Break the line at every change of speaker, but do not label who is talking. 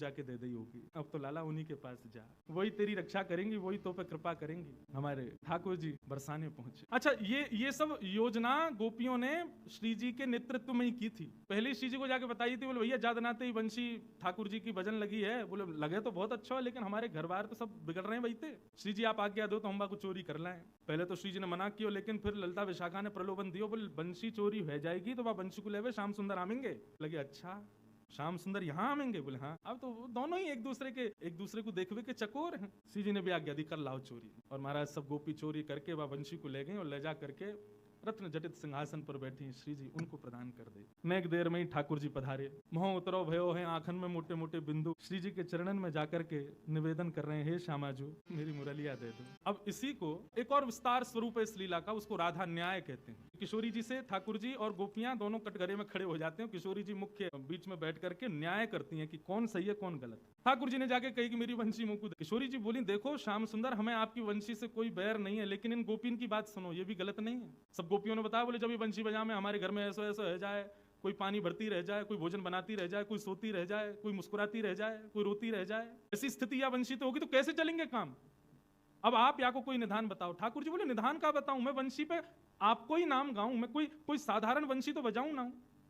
जाके दे दी होगी, अब तो लाला उन्हीं के पास जा, वही तेरी रक्षा करेंगी, वही तो पे कृपा करेंगी। हमारे ठाकुर जी बरसाने पहुंचे। अच्छा, ये सब योजना गोपियों ने श्री जी के नेतृत्व में ही की थी। पहले श्री जी को जाके बताई थी, बोले भैया जादनाते ही वंशी ठाकुर जी की भजन लगी है। बोले लगे तो बहुत अच्छा है, लेकिन हमारे घर बार तो सब बिगड़ रहे हैं भाई। श्री जी आप आज्ञा दो तो हम को चोरी कर लाएं। पहले तो श्री जी ने मना किया, लेकिन फिर ललिता विशाखा ने प्रलोभन दियो, बोले बंशी चोरी हो जाएगी तो वह बंशी को लेवे श्याम सुंदर आवेंगे। लगे अच्छा श्याम सुंदर यहाँ आवेंगे? बोले हाँ। अब तो दोनों ही एक दूसरे को देखवे के चकोर हैं। श्री जी ने भी आज्ञा दी, कर लाओ चोरी। और महाराज सब गोपी चोरी करके वह बंशी को ले गए और ले जा करके रत्न जटित सिंहासन पर बैठी श्री जी उनको प्रदान कर दे। नेक देर में ही ठाकुर जी पधारे, मोह उतरो भयो है आंखन में मोटे मोटे बिंदु। श्री जी के चरणन में जाकर के निवेदन कर रहे हैं, हे श्यामाजू मेरी मुरलिया दे दो। अब इसी को एक और विस्तार स्वरूप है इस लीला का, उसको राधा न्याय कहते हैं। किशोरी जी से ठाकुर जी और गोपियां दोनों कटघरे में खड़े हो जाते हैं। किशोरी जी मुख्य बीच में बैठ करके न्याय करती हैं कि कौन सही है कौन गलत। ठाकुर जी ने जाके कही कि मेरी वंशी मुंह को। किशोरी जी बोली, देखो श्याम सुंदर, हमें आपकी वंशी से कोई बैर नहीं है, लेकिन इन गोपिन की बात सुनो, ये भी गलत नहीं है। सब गोपियों ने बताया, बोले जब ये वंशी बजा में हमारे घर में ऐसा ऐसा रह जाए, कोई पानी भरती रह जाए, कोई भोजन बनाती रह जाए, कोई सोती रह जाए, कोई मुस्कुराती रह जाए, कोई रोती रह जाए, ऐसी स्थिति या वंशी तो होगी, तो कैसे चलेंगे काम? अब आप या को कोई निधान बताओ। ठाकुर जी बोले निधान का बताऊं, मैं वंशी पे आपको ही नाम गाऊं, मैं कोई साधारण वंशी तो बजाऊं ना।